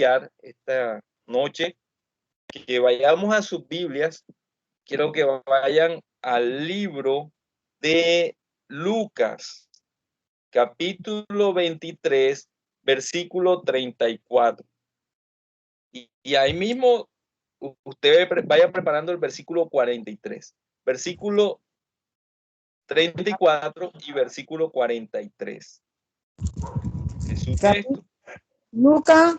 esta noche que vayamos a sus Biblias. Quiero que vayan al libro de Lucas, capítulo 23, versículo 34. Y ahí mismo usted vaya preparando el versículo 43, versículo 34 y versículo 43. Es su texto. Lucas.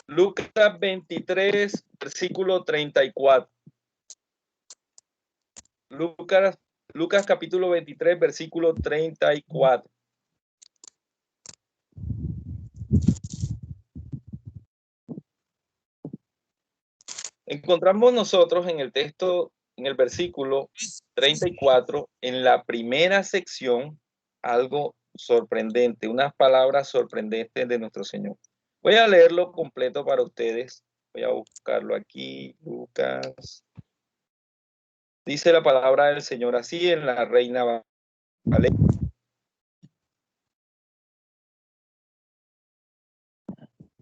Lucas 23, versículo 34. Lucas capítulo 23, versículo 34. Encontramos nosotros en el texto, en el versículo 34, en la primera sección, algo sorprendente, unas palabras sorprendentes de nuestro Señor. Voy a leerlo completo para ustedes. Voy a buscarlo aquí, Lucas. Dice la palabra del Señor así en la Reina Valera.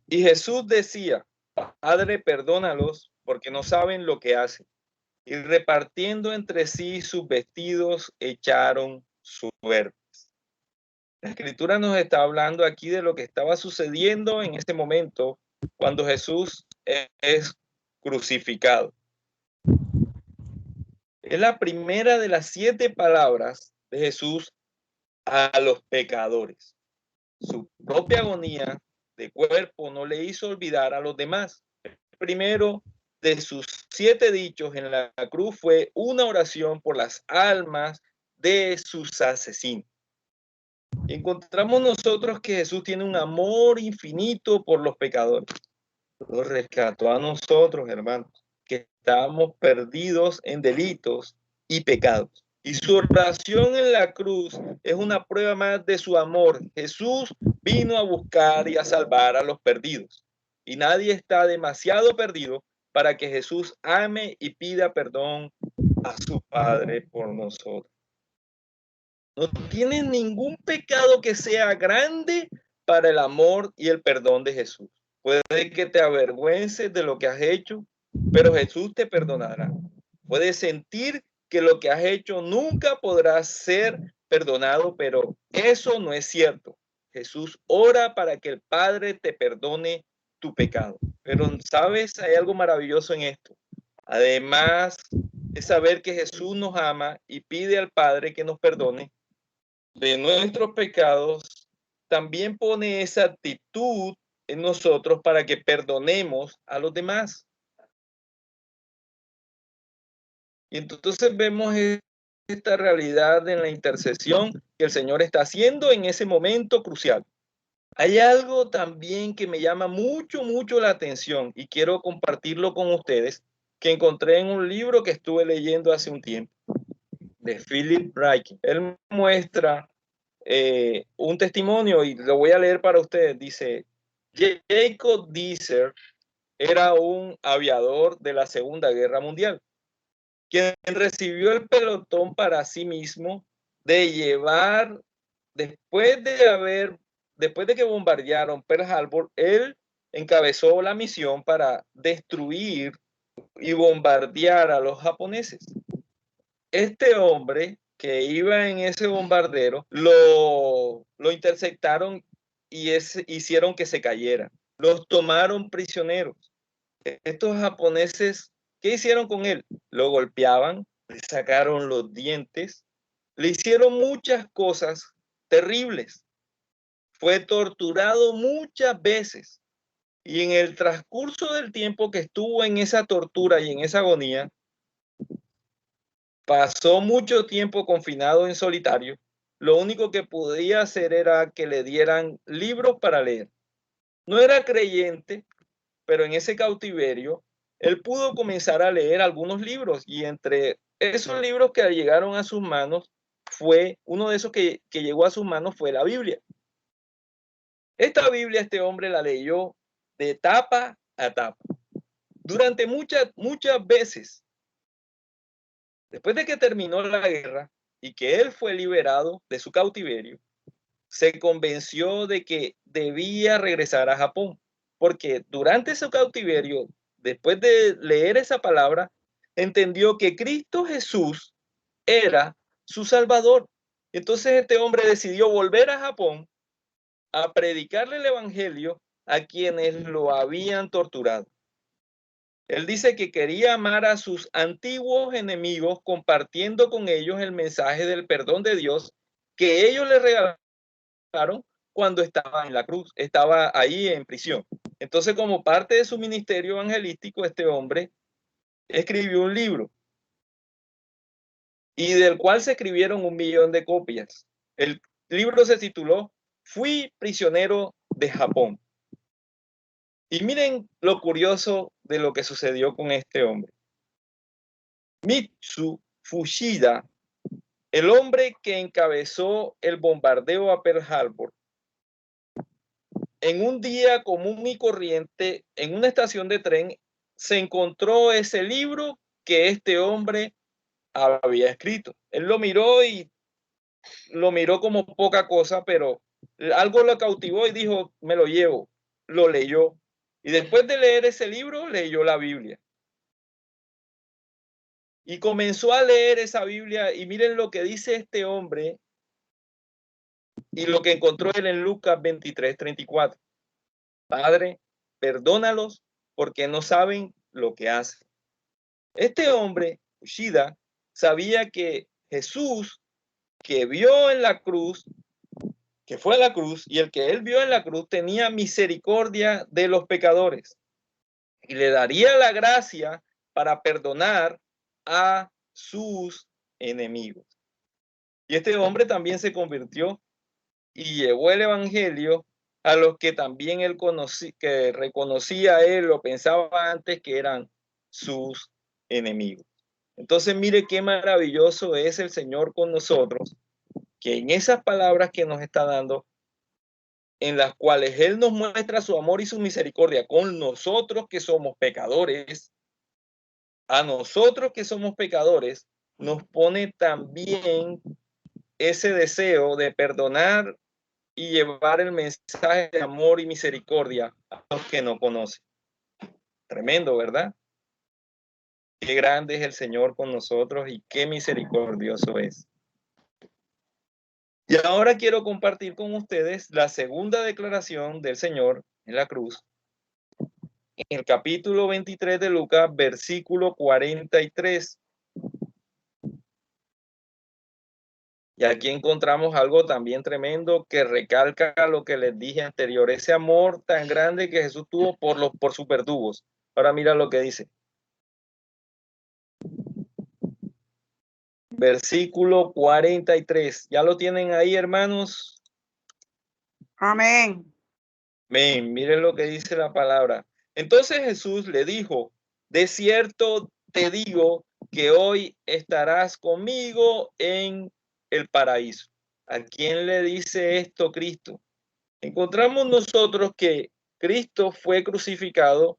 Y Jesús decía: Padre, perdónalos, porque no saben lo que hacen. Y repartiendo entre sí sus vestidos, echaron suertes. La Escritura nos está hablando aquí de lo que estaba sucediendo en este momento cuando Jesús es crucificado. Es la primera de las 7 palabras de Jesús a los pecadores. Su propia agonía de cuerpo no le hizo olvidar a los demás. El primero de sus 7 dichos en la cruz fue una oración por las almas de sus asesinos. Y encontramos nosotros que Jesús tiene un amor infinito por los pecadores. Los rescató a nosotros, hermanos, que estábamos perdidos en delitos y pecados. Y su oración en la cruz es una prueba más de su amor. Jesús vino a buscar y a salvar a los perdidos. Y nadie está demasiado perdido para que Jesús ame y pida perdón a su Padre por nosotros. No tienes ningún pecado que sea grande para el amor y el perdón de Jesús. Puede que te avergüences de lo que has hecho, pero Jesús te perdonará. Puedes sentir que lo que has hecho nunca podrá ser perdonado, pero eso no es cierto. Jesús ora para que el Padre te perdone tu pecado. Pero, ¿sabes? Hay algo maravilloso en esto. Además de saber que Jesús nos ama y pide al Padre que nos perdone de nuestros pecados, también pone esa actitud en nosotros para que perdonemos a los demás. Y entonces vemos esta realidad en la intercesión que el Señor está haciendo en ese momento crucial. Hay algo también que me llama mucho la atención y quiero compartirlo con ustedes, que encontré en un libro que estuve leyendo hace un tiempo, de Philip Ryken. Él muestra un testimonio y lo voy a leer para ustedes. Dice: Jacob Deezer era un aviador de la Segunda Guerra Mundial, quien recibió el pelotón para sí mismo de llevar, después de que bombardearon Pearl Harbor, él encabezó la misión para destruir y bombardear a los japoneses. Este hombre que iba en ese bombardero lo interceptaron y hicieron que se cayera. Los tomaron prisioneros. Estos japoneses, ¿qué hicieron con él? Lo golpeaban, le sacaron los dientes, le hicieron muchas cosas terribles. Fue torturado muchas veces. Y en el transcurso del tiempo que estuvo en esa tortura y en esa agonía, pasó mucho tiempo confinado en solitario. Lo único que podía hacer era que le dieran libros para leer. No era creyente, pero en ese cautiverio, él pudo comenzar a leer algunos libros y entre esos libros que llegaron a sus manos, uno de esos que llegó a sus manos fue la Biblia. Esta Biblia este hombre la leyó de tapa a tapa durante muchas veces. Después de que terminó la guerra y que él fue liberado de su cautiverio, se convenció de que debía regresar a Japón, porque durante su cautiverio, después de leer esa palabra, entendió que Cristo Jesús era su Salvador. Entonces este hombre decidió volver a Japón a predicarle el evangelio a quienes lo habían torturado. Él dice que quería amar a sus antiguos enemigos compartiendo con ellos el mensaje del perdón de Dios que ellos le regalaron cuando estaba en la cruz, estaba ahí en prisión. Entonces, como parte de su ministerio evangelístico, este hombre escribió un libro y del cual se escribieron 1.000.000 de copias. El libro se tituló Fui prisionero de Japón. Y miren lo curioso de lo que sucedió con este hombre. Mitsu Fushida, el hombre que encabezó el bombardeo a Pearl Harbor, en un día común y corriente, en una estación de tren, se encontró ese libro que este hombre había escrito. Él lo miró y lo miró como poca cosa, pero algo lo cautivó y dijo, me lo llevo. Lo leyó. Y después de leer ese libro, leyó la Biblia. Y comenzó a leer esa Biblia y miren lo que dice este hombre y lo que encontró él en Lucas 23:34. Padre, perdónalos porque no saben lo que hacen. Este hombre, Ushida, sabía que Jesús, que vio en la cruz, que fue a la cruz, y el que él vio en la cruz tenía misericordia de los pecadores y le daría la gracia para perdonar a sus enemigos. Y este hombre también se convirtió y llevó el evangelio a los que también él conocía, que reconocía él o pensaba antes que eran sus enemigos. Entonces mire qué maravilloso es el Señor con nosotros, que en esas palabras que nos está dando, en las cuales Él nos muestra su amor y su misericordia con nosotros que somos pecadores, a nosotros que somos pecadores, nos pone también ese deseo de perdonar y llevar el mensaje de amor y misericordia a los que no conocen. Tremendo, ¿verdad? Qué grande es el Señor con nosotros y qué misericordioso es. Y ahora quiero compartir con ustedes la segunda declaración del Señor en la cruz, en el capítulo 23 de Lucas, versículo 43. Y aquí encontramos algo también tremendo que recalca lo que les dije anterior, ese amor tan grande que Jesús tuvo por sus verdugos. Ahora mira lo que dice. Versículo 43. ¿Ya lo tienen ahí, hermanos? Amén. Amén. Miren lo que dice la palabra. Entonces Jesús le dijo, de cierto te digo que hoy estarás conmigo en el paraíso. ¿A quién le dice esto Cristo? Encontramos nosotros que Cristo fue crucificado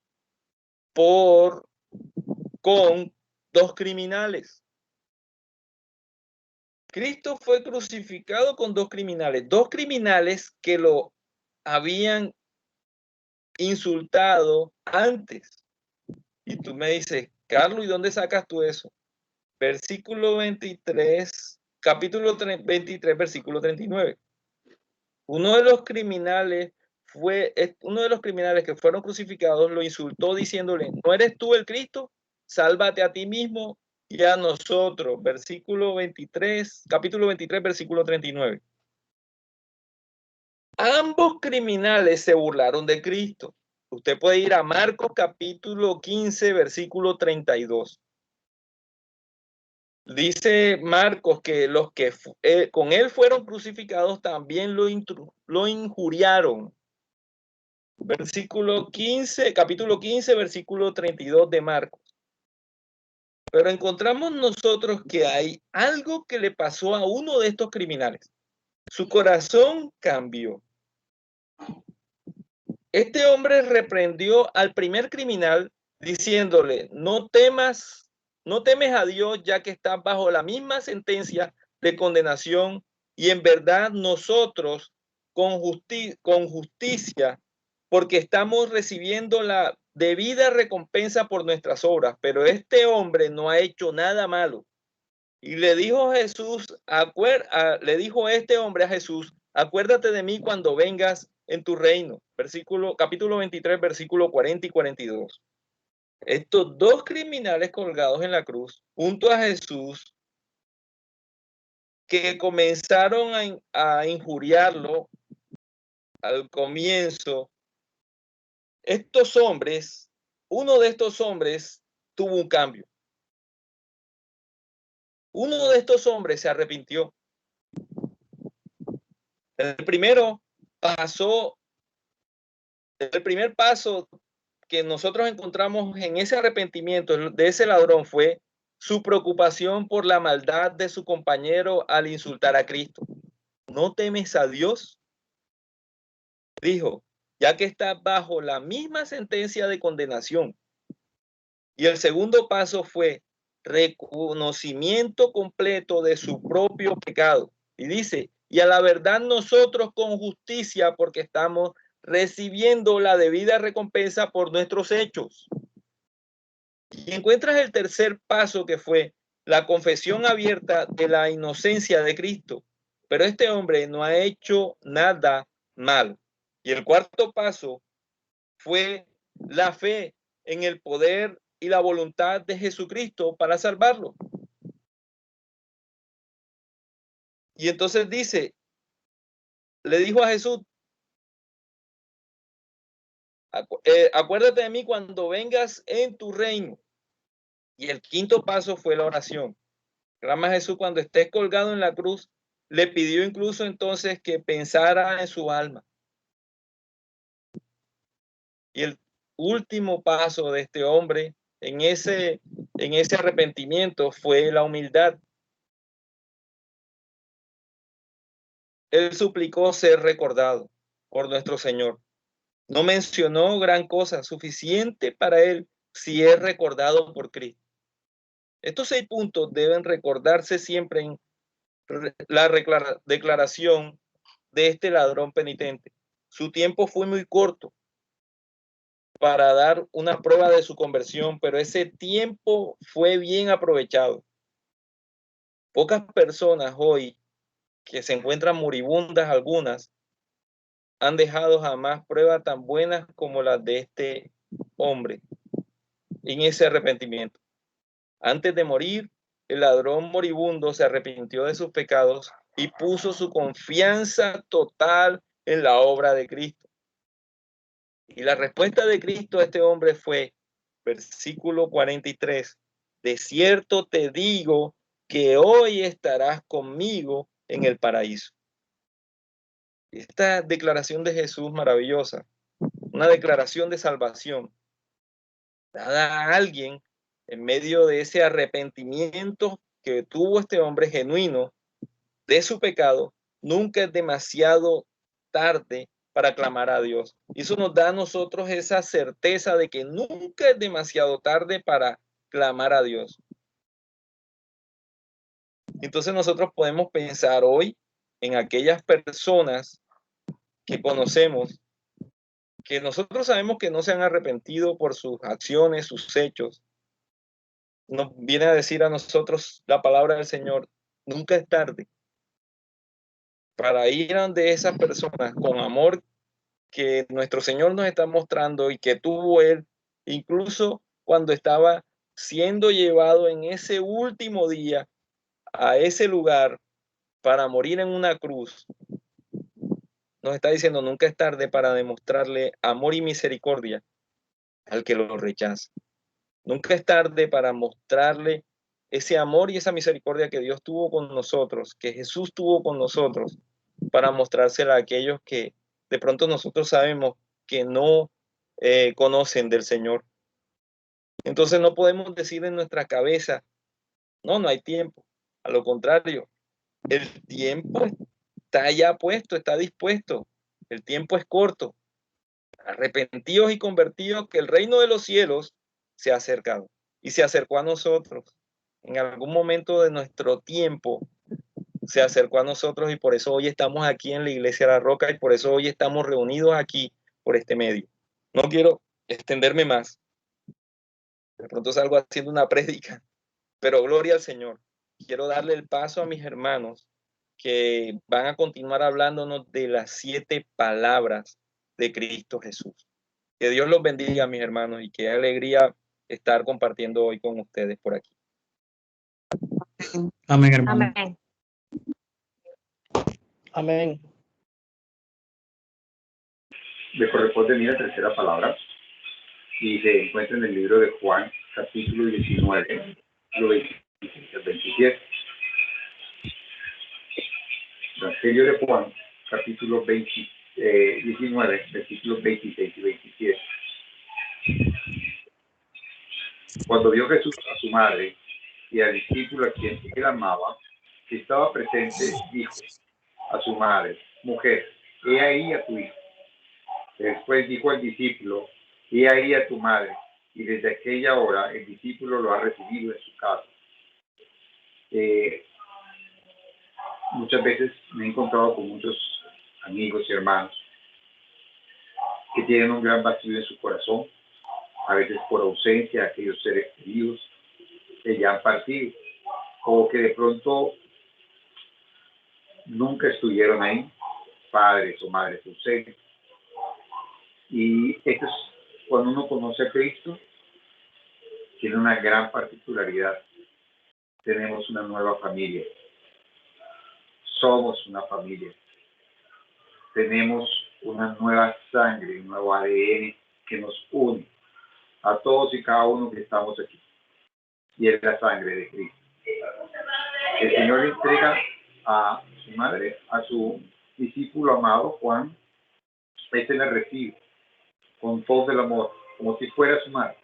con dos criminales. Cristo fue crucificado con dos criminales que lo habían insultado antes. Y tú me dices, Carlos, ¿y dónde sacas tú eso? Versículo 23, capítulo 23, versículo 39. Uno de los criminales que fueron crucificados lo insultó diciéndole, ¿no eres tú el Cristo? Sálvate a ti mismo y a nosotros. Versículo 23, capítulo 23, versículo 39. Ambos criminales se burlaron de Cristo. Usted puede ir a Marcos capítulo 15, versículo 32. Dice Marcos que los que con él fueron crucificados también lo injuriaron. Versículo 15, capítulo 15, versículo 32 de Marcos. Pero encontramos nosotros que hay algo que le pasó a uno de estos criminales. Su corazón cambió. Este hombre reprendió al primer criminal diciéndole, no temes a Dios ya que estás bajo la misma sentencia de condenación y en verdad nosotros con justicia, porque estamos recibiendo la debida recompensa por nuestras obras, pero este hombre no ha hecho nada malo. Y le dijo Jesús, le dijo este hombre a Jesús, acuérdate de mí cuando vengas en tu reino. Capítulo 23, versículo 40 y 42. Estos dos criminales colgados en la cruz, junto a Jesús, que comenzaron a injuriarlo al comienzo, estos hombres, uno de estos hombres tuvo un cambio. Uno de estos hombres se arrepintió. El primer paso que nosotros encontramos en ese arrepentimiento de ese ladrón fue su preocupación por la maldad de su compañero al insultar a Cristo. ¿No temes a Dios? Dijo, ya que está bajo la misma sentencia de condenación. Y el segundo paso fue reconocimiento completo de su propio pecado. Y dice, y a la verdad nosotros con justicia, porque estamos recibiendo la debida recompensa por nuestros hechos. Y encuentras el tercer paso, que fue la confesión abierta de la inocencia de Cristo. Pero este hombre no ha hecho nada malo. Y el cuarto paso fue la fe en el poder y la voluntad de Jesucristo para salvarlo. Y entonces le dijo a Jesús, acuérdate de mí cuando vengas en tu reino. Y el quinto paso fue la oración. Clama a Jesús cuando estés colgado en la cruz. Le pidió incluso entonces que pensara en su alma. Y el último paso de este hombre en ese arrepentimiento fue la humildad. Él suplicó ser recordado por nuestro Señor. No mencionó gran cosa, suficiente para él si es recordado por Cristo. Estos 6 puntos deben recordarse siempre en la declaración de este ladrón penitente. Su tiempo fue muy corto para dar una prueba de su conversión, pero ese tiempo fue bien aprovechado. Pocas personas hoy que se encuentran moribundas, algunas, han dejado jamás pruebas tan buenas como las de este hombre en ese arrepentimiento. Antes de morir, el ladrón moribundo se arrepintió de sus pecados y puso su confianza total en la obra de Cristo. Y la respuesta de Cristo a este hombre fue, versículo 43, de cierto te digo que hoy estarás conmigo en el paraíso. Esta declaración de Jesús maravillosa, una declaración de salvación, dada a alguien en medio de ese arrepentimiento que tuvo este hombre genuino de su pecado, nunca es demasiado tarde para clamar a Dios. Y eso nos da a nosotros esa certeza de que nunca es demasiado tarde para clamar a Dios. Entonces nosotros podemos pensar hoy en aquellas personas que conocemos, que nosotros sabemos que no se han arrepentido por sus acciones, sus hechos. Nos viene a decir a nosotros la palabra del Señor, nunca es tarde para ir ante esas personas con amor que nuestro Señor nos está mostrando y que tuvo Él, incluso cuando estaba siendo llevado en ese último día a ese lugar para morir en una cruz. Nos está diciendo, nunca es tarde para demostrarle amor y misericordia al que lo rechaza. Nunca es tarde para mostrarle ese amor y esa misericordia que Dios tuvo con nosotros, que Jesús tuvo con nosotros, para mostrársela a aquellos que de pronto nosotros sabemos que no conocen del Señor. Entonces no podemos decir en nuestra cabeza, no hay tiempo. A lo contrario, el tiempo está ya puesto, está dispuesto. El tiempo es corto. Arrepentidos y convertidos, que el reino de los cielos se ha acercado y se acercó a nosotros. En algún momento de nuestro tiempo se acercó a nosotros y por eso hoy estamos aquí en la Iglesia La Roca y por eso hoy estamos reunidos aquí por este medio. No quiero extenderme más. De pronto salgo haciendo una prédica, pero gloria al Señor. Quiero darle el paso a mis hermanos que van a continuar hablándonos de las 7 palabras de Cristo Jesús. Que Dios los bendiga, mis hermanos, y qué alegría estar compartiendo hoy con ustedes por aquí. Amén, hermano. Amén. Amén. Le corresponde a mí la tercera palabra y se encuentra en el libro de Juan, capítulo 19, lo 26 al 27. Evangelio de Juan, capítulo 19, versículos 26 y 27. Cuando vio Jesús a su madre y al discípulo a quien él amaba, que estaba presente, dijo a su madre: mujer, he ahí a tu hijo. Después dijo al discípulo: he ahí a tu madre. Y desde aquella hora el discípulo lo ha recibido en su casa. Muchas veces me he encontrado con muchos amigos y hermanos que tienen un gran vacío en su corazón, a veces por ausencia de aquellos seres queridos que ya han partido, o que de pronto nunca estuvieron ahí, padres o madres ausentes. Y esto es cuando uno conoce a Cristo, tiene una gran particularidad. Tenemos una nueva familia. Somos una familia. Tenemos una nueva sangre, un nuevo ADN que nos une a todos y cada uno que estamos aquí. Y es la sangre de Cristo. El Señor le entrega a su madre, a su discípulo amado, Juan. Este la recibe con todo el amor, como si fuera su madre.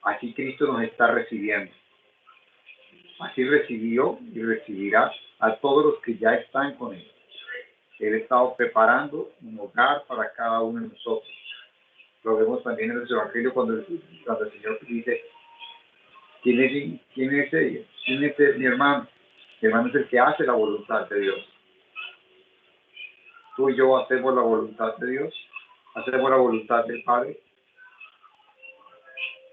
Así Cristo nos está recibiendo. Así recibió y recibirá a todos los que ya están con Él. Él ha estado preparando un hogar para cada uno de nosotros. Lo vemos también en el Evangelio cuando el Señor dice: ¿quién es ella? ¿Quién es mi hermano? Mi hermano es el que hace la voluntad de Dios. Tú y yo hacemos la voluntad de Dios, hacemos la voluntad del Padre.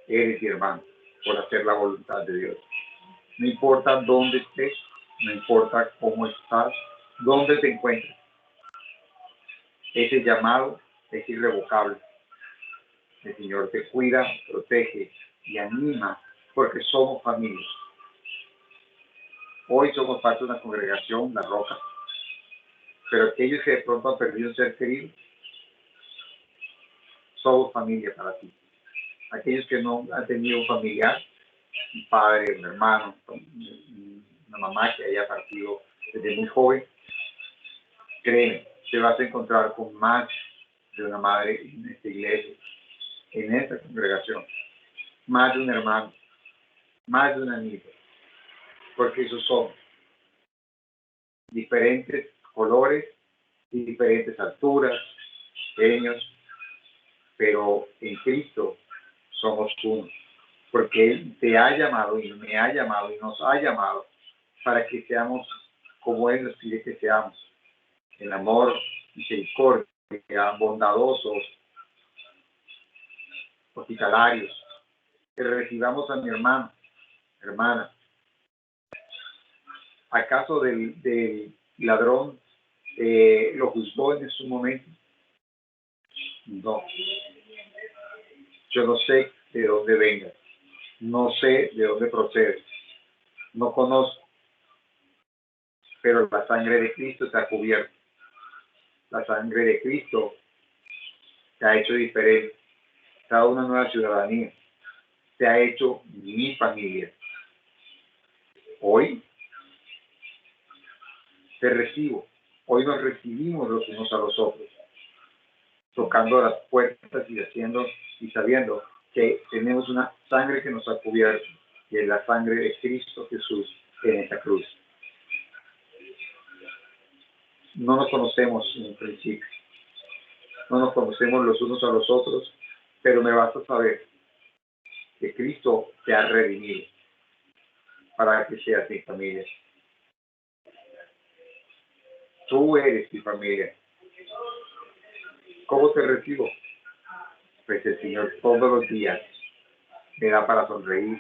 Eres mi hermano por hacer la voluntad de Dios. No importa dónde estés, no importa cómo estás, dónde te encuentres. Ese llamado es irrevocable. El Señor te cuida, protege y anima porque somos familia. Hoy somos parte de una congregación, La Roca, pero aquellos que de pronto han perdido un ser querido, somos familia para ti. Aquellos que no han tenido un familiar, un padre, un hermano, una mamá que haya partido desde muy joven, créeme, te vas a encontrar con más de una madre en esta iglesia, en esta congregación, más de un hermano, más de un amigo, porque esos son diferentes colores y diferentes alturas, pequeños, pero en Cristo somos uno, porque Él te ha llamado y me ha llamado y nos ha llamado para que seamos como Él nos pide que seamos, en amor, misericordia, bondadosos, hospitalarios, que recibamos a mi hermano, hermana. ¿Acaso del ladrón lo juzgó en su momento? No. Yo no sé de dónde venga, no sé de dónde procede, no conozco, pero la sangre de Cristo te ha cubierto. La sangre de Cristo te ha hecho diferente, te ha dado una nueva ciudadanía, te ha hecho mi familia. Hoy te recibo, hoy nos recibimos los unos a los otros, tocando las puertas y haciendo y sabiendo que tenemos una sangre que nos ha cubierto, y es la sangre de Cristo Jesús en esa cruz. No nos conocemos en un principio, no nos conocemos los unos a los otros, pero me basta saber que Cristo te ha redimido para que seas mi familia. Tú eres mi familia. ¿Cómo te recibo? Pues el Señor todos los días me da para sonreír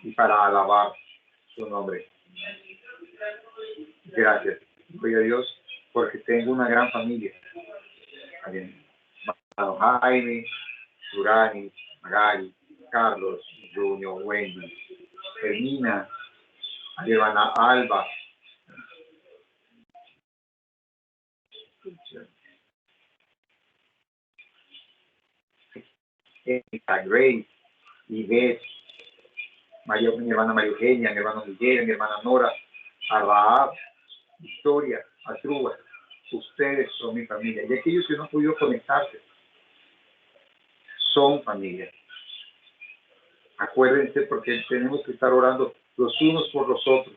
y para alabar su nombre. Gracias, doy a Dios, porque tengo una gran familia. Hermano Jaime, Durani, Magali, Carlos, Junior, Wendy, Hermina, a mi hermana Alba, Grace, Ivette, mi hermana María Eugenia, mi hermano Miguel, mi hermana Nora, a Rahab, Victoria, a Truba. Ustedes son mi familia. Y aquellos que no han podido conectarse son familia. Acuérdense, porque tenemos que estar orando los unos por los otros.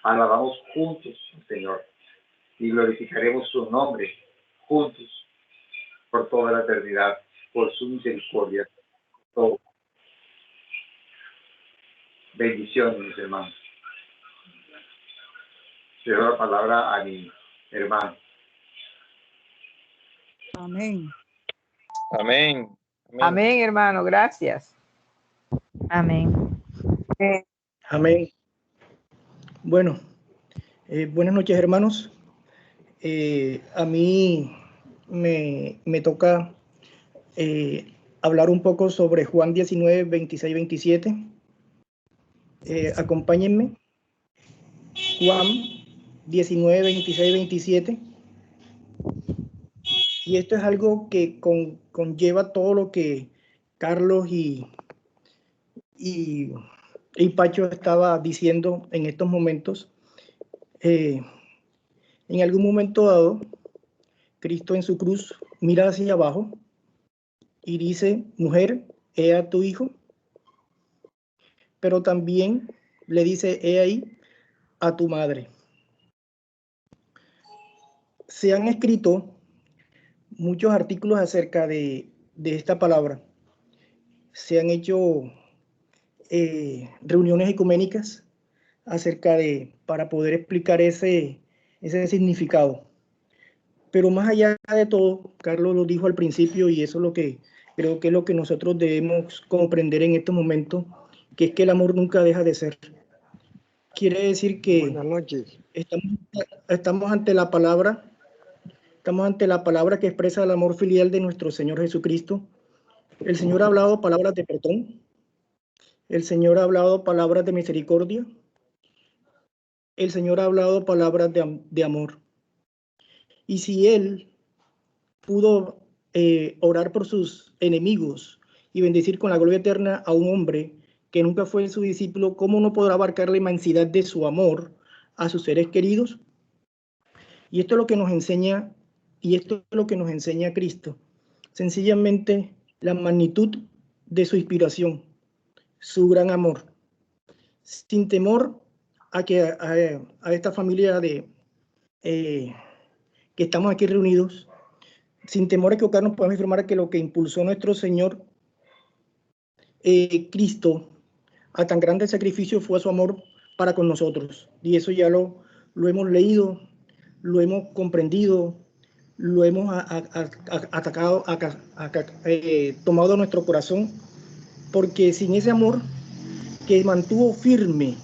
Alabamos juntos al Señor y glorificaremos su nombre juntos por toda la eternidad, por su misericordia. Todo. Bendiciones, mis hermanos. Le doy la palabra a mi hermano. Amén. Amén. Amén, hermano. Gracias. Amén. Amén. Bueno, buenas noches, hermanos. A mí me toca hablar un poco sobre Juan 19, 26, 27. Acompáñenme. Juan 19, 26, 27. Y esto es algo que conlleva todo lo que Carlos y Pacho estaba diciendo en estos momentos. En algún momento dado, Cristo en su cruz mira hacia abajo y dice: mujer, he a tu hijo. Pero también le dice: he ahí a tu madre. Se han escrito muchos artículos acerca de esta palabra. Se han hecho reuniones ecuménicas para poder explicar ese significado. Pero más allá de todo, Carlos lo dijo al principio, y eso es lo que creo que es lo que nosotros debemos comprender en estos momentos, que es que el amor nunca deja de ser. Quiere decir que buenas noches. Estamos ante la palabra que expresa el amor filial de nuestro Señor Jesucristo. El Señor ha hablado palabras de perdón. El Señor ha hablado palabras de misericordia. El Señor ha hablado palabras de amor. Y si Él pudo orar por sus enemigos y bendecir con la gloria eterna a un hombre que nunca fue su discípulo, ¿cómo no podrá abarcar la inmensidad de su amor a sus seres queridos? Y esto es lo que nos enseña, Cristo. Sencillamente la magnitud de su inspiración, su gran amor, sin temor a que a esta familia que estamos aquí reunidos, sin temor a equivocarnos, podemos afirmar que lo que impulsó a nuestro Señor Cristo a tan grande sacrificio fue su amor para con nosotros. Y eso ya lo hemos leído, lo hemos comprendido, lo hemos atacado, tomado nuestro corazón, porque sin ese amor que mantuvo firme,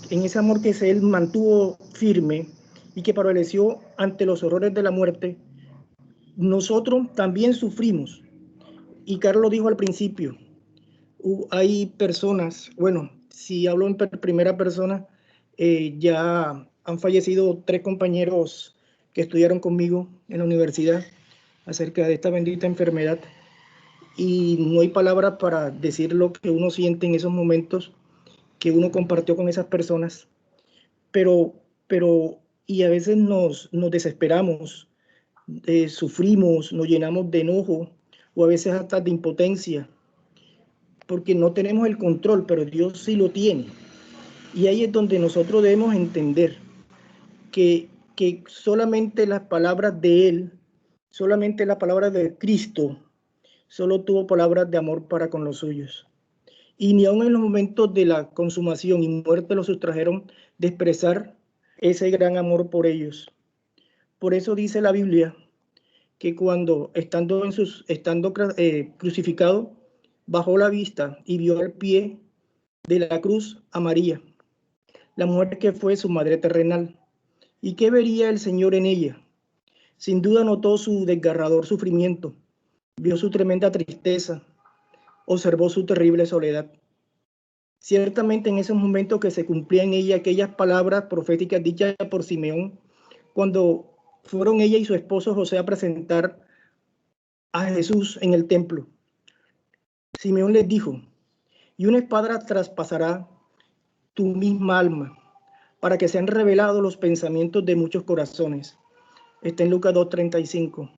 en ese amor que Él mantuvo firme y que prevaleció ante los horrores de la muerte, nosotros también sufrimos. Y Carlos dijo al principio, hay personas, bueno, si hablo en primera persona, ya han fallecido 3 compañeros que estudiaron conmigo en la universidad acerca de esta bendita enfermedad, y no hay palabras para decir lo que uno siente en esos momentos que uno compartió con esas personas, pero y a veces nos desesperamos, sufrimos, nos llenamos de enojo o a veces hasta de impotencia, porque no tenemos el control, pero Dios sí lo tiene. Y ahí es donde nosotros debemos entender que solamente las palabras de Él, solamente la palabra de Cristo, solo tuvo palabras de amor para con los suyos. Y ni aun en los momentos de la consumación y muerte lo sustrajeron de expresar ese gran amor por ellos. Por eso dice la Biblia que cuando estando crucificado, bajó la vista y vio al pie de la cruz a María, la mujer que fue su madre terrenal. ¿Y qué vería el Señor en ella? Sin duda notó su desgarrador sufrimiento, vio su tremenda tristeza, observó su terrible soledad. Ciertamente en ese momento que se cumplían en ella aquellas palabras proféticas dichas por Simeón, cuando fueron ella y su esposo José a presentar a Jesús en el templo. Simeón les dijo, y una espada traspasará tu misma alma, para que sean revelados los pensamientos de muchos corazones. Está en Lucas 2:35.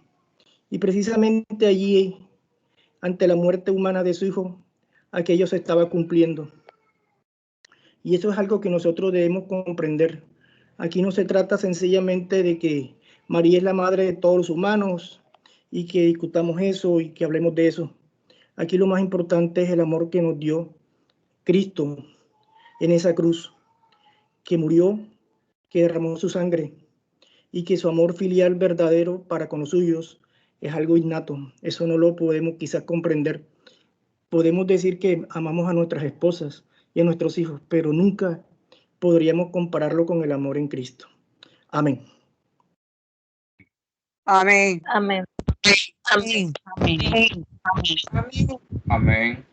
Y precisamente allí, ante la muerte humana de su hijo, aquello se estaba cumpliendo. Y eso es algo que nosotros debemos comprender. Aquí no se trata sencillamente de que María es la madre de todos los humanos y que discutamos eso y que hablemos de eso. Aquí lo más importante es el amor que nos dio Cristo en esa cruz, que murió, que derramó su sangre y que su amor filial verdadero para con los suyos es algo innato. Eso no lo podemos quizás comprender. Podemos decir que amamos a nuestras esposas y a nuestros hijos, pero nunca podríamos compararlo con el amor en Cristo. Amén. Amén. Amén. Amén. Amén. Amén. Amén.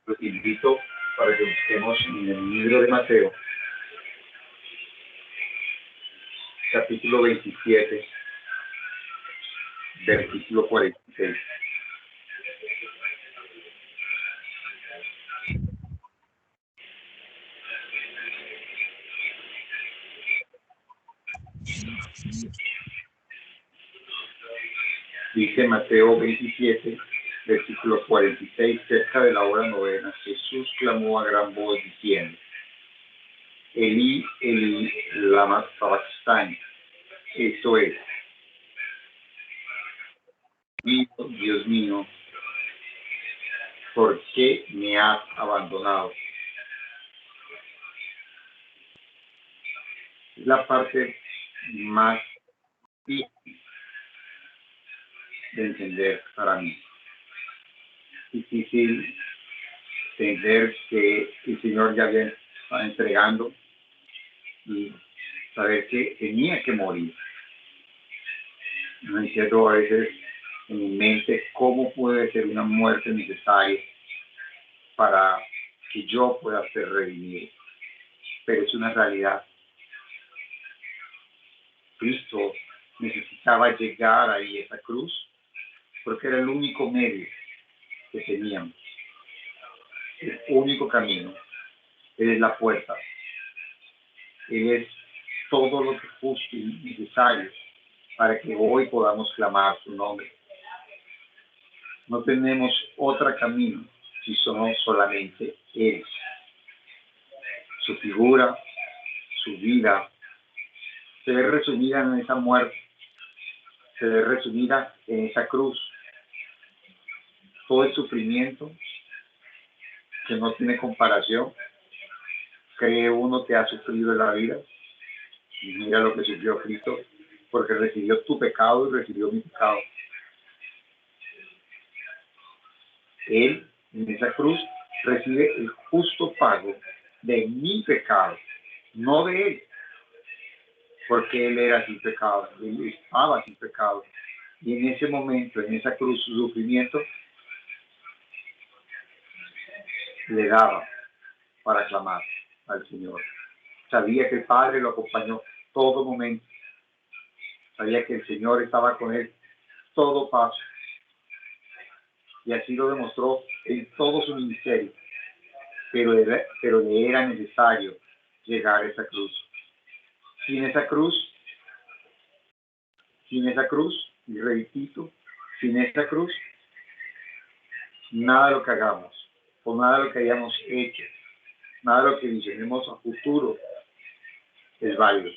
Los invito para que busquemos en el libro de Mateo, capítulo 27, versículo 46. Dice Mateo 27, versículo 46, cerca de la hora novena, Jesús clamó a gran voz diciendo, Elí, Elí, lama sabactani. Esto es, Dios mío, ¿por qué me has abandonado? Es la parte más difícil de entender para mí. Difícil entender que el Señor ya había estado entregando y saber que tenía que morir. No entiendo a veces en mi mente cómo puede ser una muerte necesaria para que yo pueda ser redimido. Pero es una realidad. Cristo necesitaba llegar ahí a esa cruz porque era el único medio que teníamos, el único camino. Él es la puerta. Él es todo lo que es justo y necesario para que hoy podamos clamar su nombre. No tenemos otro camino si somos solamente Él. Su figura, su vida, se ve resumida en esa muerte, se ve resumida en esa cruz. Todo el sufrimiento que no tiene comparación, cree uno que ha sufrido en la vida. Y mira lo que sufrió Cristo, porque recibió tu pecado y recibió mi pecado. Él, en esa cruz, recibe el justo pago de mi pecado, no de Él, porque Él era sin pecado, Él estaba sin pecado. Y en ese momento, en esa cruz, su sufrimiento le daba para clamar al Señor. Sabía que el Padre lo acompañó todo momento. Sabía que el Señor estaba con él todo paso. Y así lo demostró en todo su ministerio. Pero le era necesario llegar a esa cruz. Sin esa cruz, y repito, sin esa cruz, nada de lo que hagamos, o nada de lo que hayamos hecho, nada de lo que diseñemos a futuro es válido.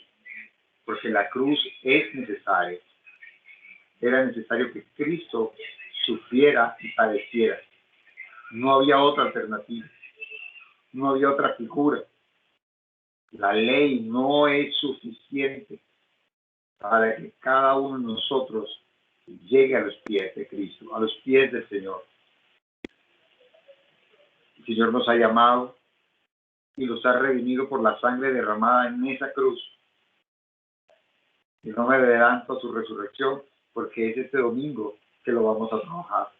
Porque la cruz es necesaria. Era necesario que Cristo sufriera y padeciera. No había otra alternativa, no había otra figura. La ley no es suficiente para que cada uno de nosotros llegue a los pies de Cristo, a los pies del Señor. El Señor nos ha llamado y los ha redimido por la sangre derramada en esa cruz. Y no me adelanto a su resurrección porque es este domingo que lo vamos a trabajar.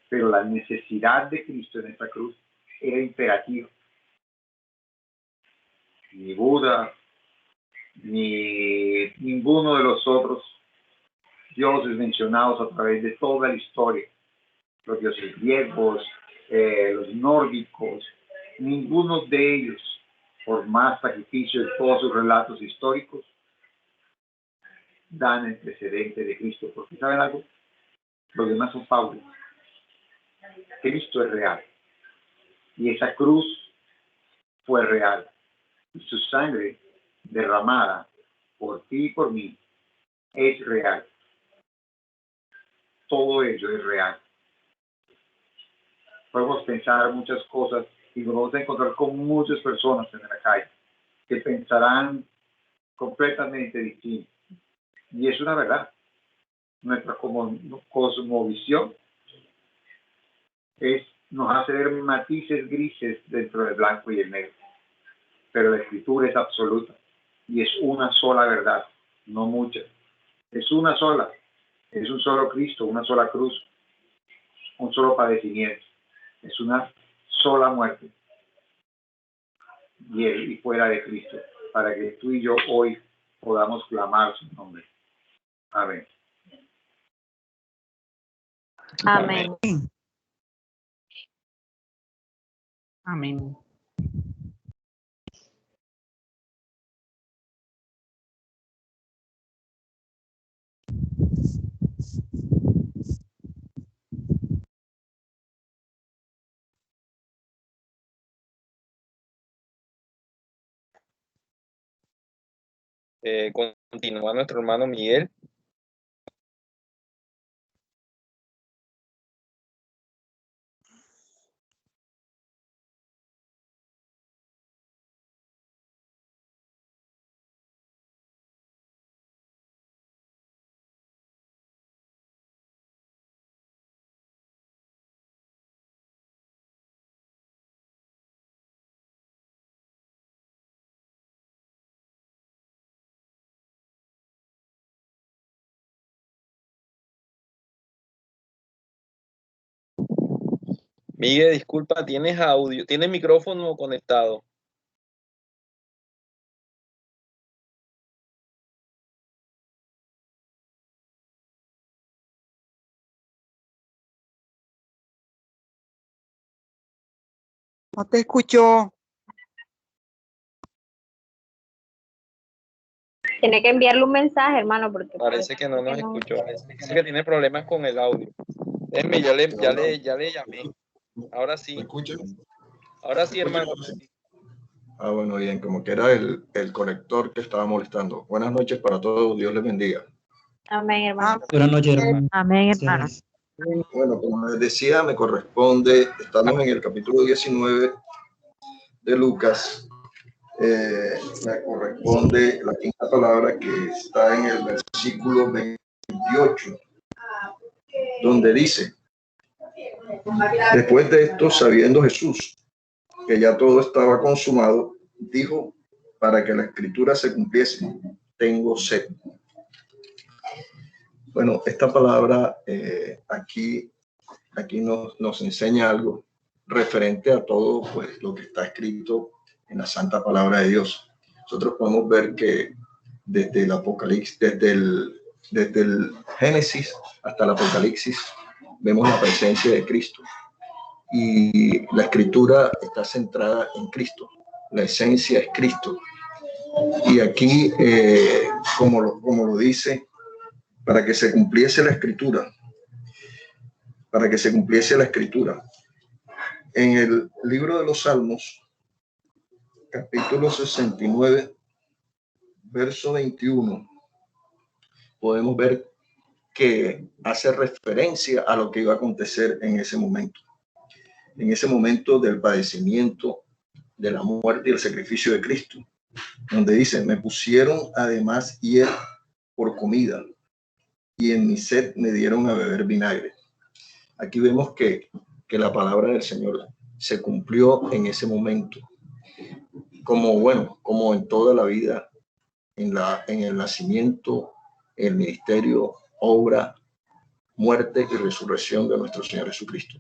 Pero la necesidad de Cristo en esta cruz era imperativa. Ni Buda, ni ninguno de los otros dioses mencionados a través de toda la historia, los dioses griegos, los nórdicos, ninguno de ellos, por más sacrificio de todos sus relatos históricos, dan el precedente de Cristo, porque ¿saben algo? Los demás son fábulas. Cristo es real, y esa cruz fue real, y su sangre derramada por ti y por mí es real. Todo ello es real. Podemos pensar muchas cosas y nos vamos a encontrar con muchas personas en la calle que pensarán completamente distinto. Y es una verdad. Nuestra cosmovisión nos hace ver matices grises dentro del blanco y el negro. Pero la escritura es absoluta y es una sola verdad, no muchas. Es una sola. Es un solo Cristo, una sola cruz, un solo padecimiento. Es una sola muerte. Y fuera de Cristo, para que tú y yo hoy podamos clamar su nombre. Amén. Amén. Amén. Continúa nuestro hermano Miguel. Miguel, disculpa, tienes audio, tienes micrófono conectado. No te escuchó. Tiene que enviarle un mensaje, hermano, porque Parece que no nos escuchó. Parece que tiene problemas con el audio. Déjeme, ya le llamé. Ahora sí. ¿Me escuchan? Ahora sí, hermano. Ah, bueno, bien, como que era el conector que estaba molestando. Buenas noches para todos, Dios les bendiga. Amén, hermano. Buenas noches, hermano. Amén, hermano. Bueno, como les decía, me corresponde, estamos en el capítulo 19 de Lucas. Me corresponde la quinta palabra que está en el versículo 28, donde dice: después de esto, sabiendo Jesús que ya todo estaba consumado, dijo, para que la escritura se cumpliese: tengo sed. Bueno, esta palabra aquí nos enseña algo referente a todo pues lo que está escrito en la santa palabra de Dios. Nosotros podemos ver que desde el Apocalipsis, desde el Génesis hasta el Apocalipsis, vemos la presencia de Cristo. Y la escritura está centrada en Cristo. La esencia es Cristo. Y aquí, como lo dice, para que se cumpliese la escritura, en el libro de los Salmos, capítulo 69, verso 21, podemos ver que hace referencia a lo que iba a acontecer en ese momento del padecimiento, de la muerte y el sacrificio de Cristo, donde dice, me pusieron además hiel por comida y en mi sed me dieron a beber vinagre. Aquí vemos que la palabra del Señor se cumplió en ese momento, como en toda la vida, en el nacimiento, el ministerio, obra, muerte y resurrección de nuestro Señor Jesucristo.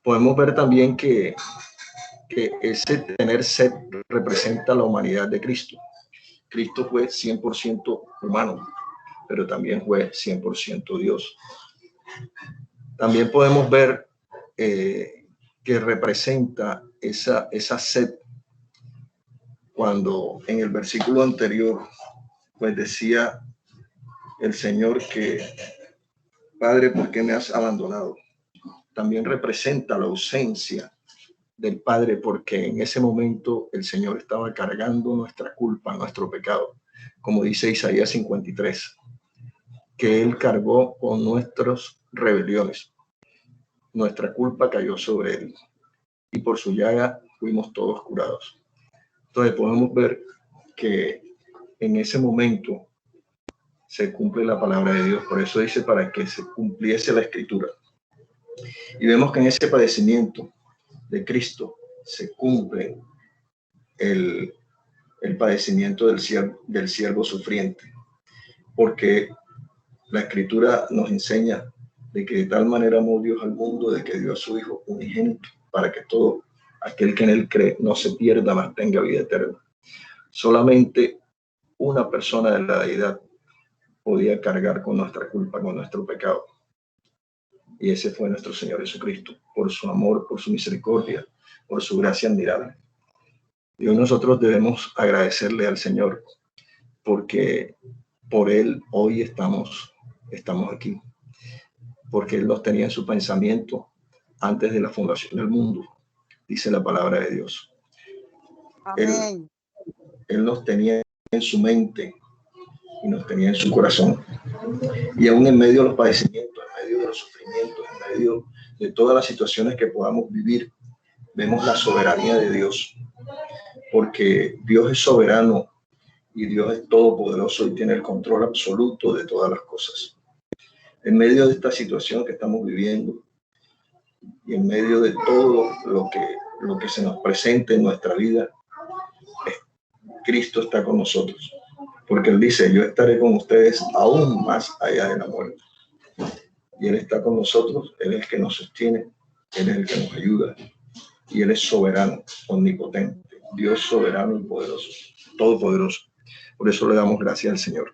Podemos ver también que ese tener sed representa la humanidad de Cristo. Cristo fue 100% humano, pero también fue 100% Dios. También podemos ver que representa esa sed cuando en el versículo anterior pues decía el Señor que Padre, ¿por qué me has abandonado? También representa la ausencia del Padre, porque en ese momento el Señor estaba cargando nuestra culpa, nuestro pecado, como dice Isaías 53, que Él cargó con nuestras rebeliones. Nuestra culpa cayó sobre Él y por su llaga fuimos todos curados. Entonces podemos ver que en ese momento se cumple la palabra de Dios. Por eso dice, para que se cumpliese la Escritura. Y vemos que en ese padecimiento de Cristo se cumple el padecimiento del siervo sufriente, porque la Escritura nos enseña de que de tal manera amó Dios al mundo, de que dio a su Hijo unigénito, para que todo aquel que en él cree no se pierda, mas tenga vida eterna. Solamente una persona de la deidad podía cargar con nuestra culpa, con nuestro pecado. Y ese fue nuestro Señor Jesucristo, por su amor, por su misericordia, por su gracia admirable. Y hoy nosotros debemos agradecerle al Señor, porque por Él hoy estamos aquí, porque Él nos tenía en su pensamiento antes de la fundación del mundo, dice la palabra de Dios. Amén. Él nos tenía en su mente y nos tenía en su corazón. Y aún en medio de los padecimientos, en medio de los sufrimientos, en medio de todas las situaciones que podamos vivir, vemos la soberanía de Dios, porque Dios es soberano y Dios es todopoderoso y tiene el control absoluto de todas las cosas. En medio de esta situación que estamos viviendo y en medio de todo lo que se nos presenta en nuestra vida, Cristo está con nosotros, porque Él dice, yo estaré con ustedes aún más allá de la muerte. Y Él está con nosotros, Él es el que nos sostiene, Él es el que nos ayuda, y Él es soberano, omnipotente, Dios soberano y poderoso, todopoderoso. Por eso le damos gracias al Señor.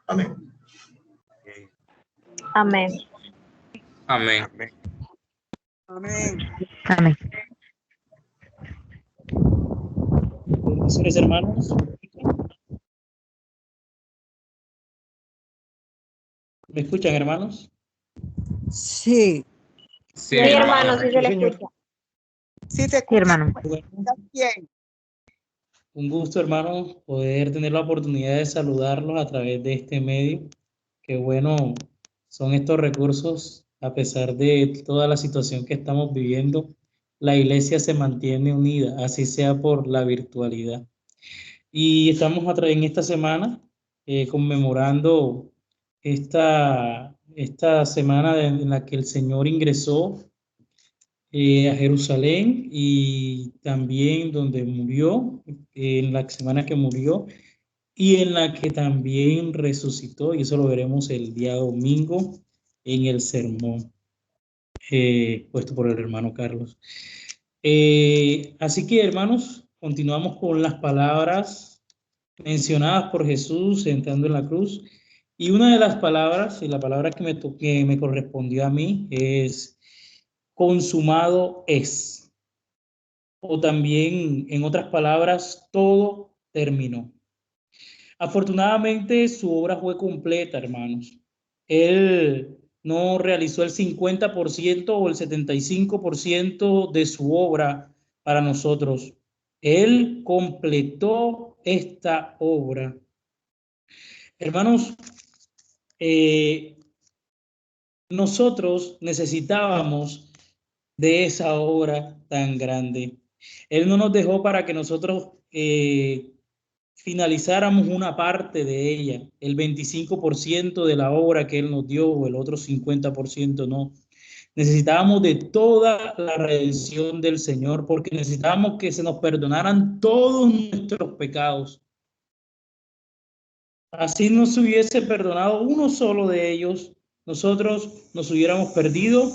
Amén. Amén. Amén. Amén. Amén. Bendiciones, hermanos. ¿Me escuchan, hermanos? Sí, Sí, Sí, hermano, sí se le Señor. escucha. sí te Sí, escucho hermano. bien. Un gusto, hermanos, poder tener la oportunidad de saludarlos a través de este medio. Qué bueno son estos recursos, a pesar de toda la situación que estamos viviendo, la iglesia se mantiene unida, así sea por la virtualidad. Y estamos en esta semana conmemorando esta semana en la que el Señor ingresó a Jerusalén y también donde murió, en la semana que murió y en la que también resucitó, y eso lo veremos el día domingo en el sermón puesto por el hermano Carlos. Así que, hermanos, continuamos con las palabras mencionadas por Jesús entrando en la cruz, y una de las palabras, y la palabra que me correspondió a mí, es consumado es, o también, en otras palabras, todo terminó. Afortunadamente, su obra fue completa, hermanos. Él no realizó el 50% o el 75% de su obra para nosotros. Él completó esta obra. Hermanos, nosotros necesitábamos de esa obra tan grande. Él no nos dejó para que nosotros finalizáramos una parte de ella, el 25% de la obra que Él nos dio, o el otro 50% no. Necesitábamos de toda la redención del Señor, porque necesitábamos que se nos perdonaran todos nuestros pecados. Así no se hubiese perdonado uno solo de ellos, nosotros nos hubiéramos perdido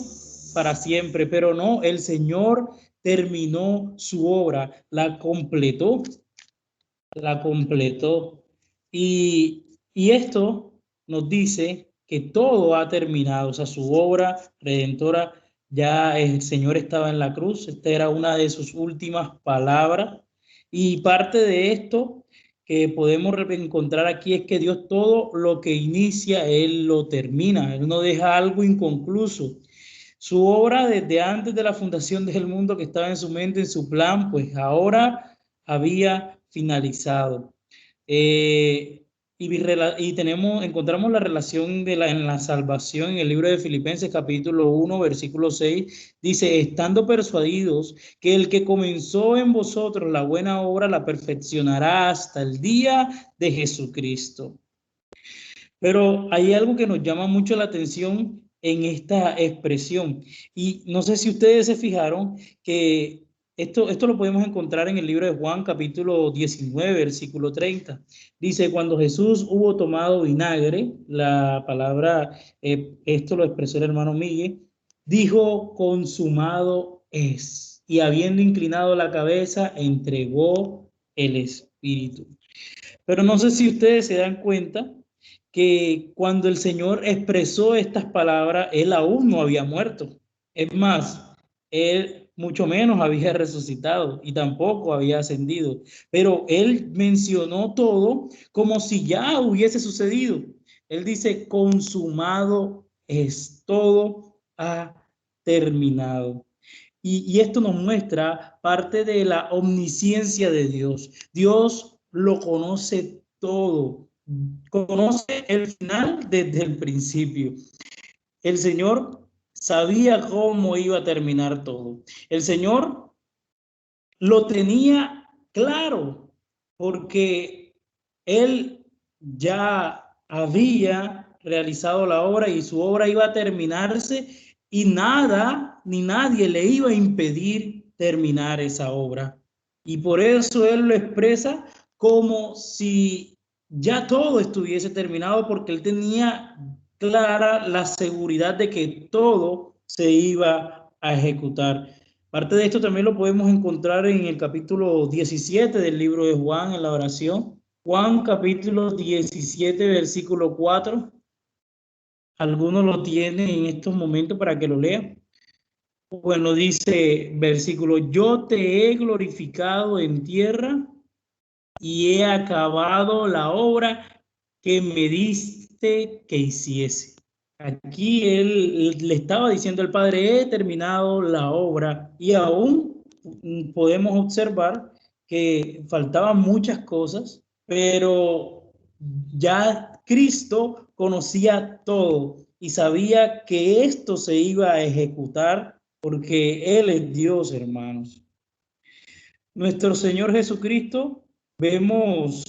para siempre, pero no, el Señor terminó su obra, la completó. Y esto nos dice que todo ha terminado, o sea, su obra redentora, ya el Señor estaba en la cruz, esta era una de sus últimas palabras, y parte de esto que podemos encontrar aquí es que Dios todo lo que inicia, Él lo termina, Él no deja algo inconcluso. Su obra desde antes de la fundación del mundo, que estaba en su mente, en su plan, pues ahora había finalizado. Y encontramos la relación en la salvación en el libro de Filipenses capítulo 1 versículo 6, dice: estando persuadidos que el que comenzó en vosotros la buena obra la perfeccionará hasta el día de Jesucristo. Pero hay algo que nos llama mucho la atención en esta expresión, y no sé si ustedes se fijaron que esto lo podemos encontrar en el libro de Juan, capítulo 19, versículo 30. Dice: cuando Jesús hubo tomado vinagre, la palabra, esto lo expresó el hermano Miguel, dijo: consumado es. Y habiendo inclinado la cabeza, entregó el Espíritu. Pero no sé si ustedes se dan cuenta que cuando el Señor expresó estas palabras, Él aún no había muerto. Es más, Él mucho menos había resucitado y tampoco había ascendido. Pero Él mencionó todo como si ya hubiese sucedido. Él dice: consumado es, todo ha terminado. Y esto nos muestra parte de la omnisciencia de Dios. Dios lo conoce todo. Conoce el final desde el principio. El Señor sabía cómo iba a terminar todo. El Señor lo tenía claro porque Él ya había realizado la obra y su obra iba a terminarse, y nada ni nadie le iba a impedir terminar esa obra. Y por eso Él lo expresa como si ya todo estuviese terminado, porque Él tenía clara la seguridad de que todo se iba a ejecutar. Parte de esto también lo podemos encontrar en el capítulo 17 del libro de Juan, en la oración. Juan capítulo 17, versículo 4. ¿Alguno lo tiene en estos momentos para que lo lea? Bueno, dice versículo: yo te he glorificado en tierra y he acabado la obra que me diste que hiciese. Aquí él le estaba diciendo al Padre: he terminado la obra, y aún podemos observar que faltaban muchas cosas, pero ya Cristo conocía todo y sabía que esto se iba a ejecutar porque Él es Dios, hermanos. Nuestro Señor Jesucristo, vemos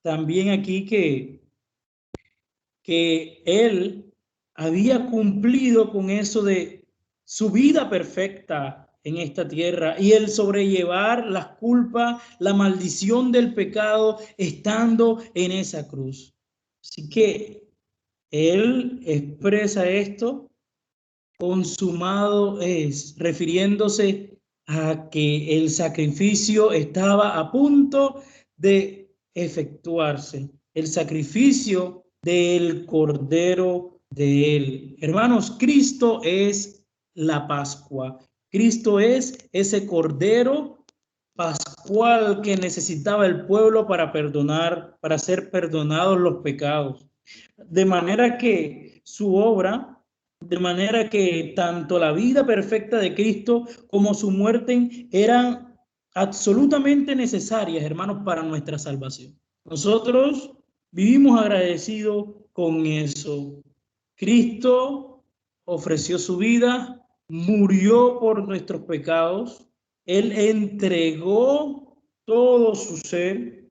también aquí que Él había cumplido con eso de su vida perfecta en esta tierra y el sobrellevar las culpas, la maldición del pecado, estando en esa cruz. Así que Él expresa esto: consumado es, refiriéndose a que el sacrificio estaba a punto de efectuarse, el sacrificio del Cordero de Él. Hermanos, Cristo es la Pascua. Cristo es ese Cordero pascual que necesitaba el pueblo para perdonar, para ser perdonados los pecados. De manera que su obra, de manera que tanto la vida perfecta de Cristo como su muerte eran absolutamente necesarias, hermanos, para nuestra salvación. Nosotros vivimos agradecidos con eso. Cristo ofreció su vida, murió por nuestros pecados, Él entregó todo su ser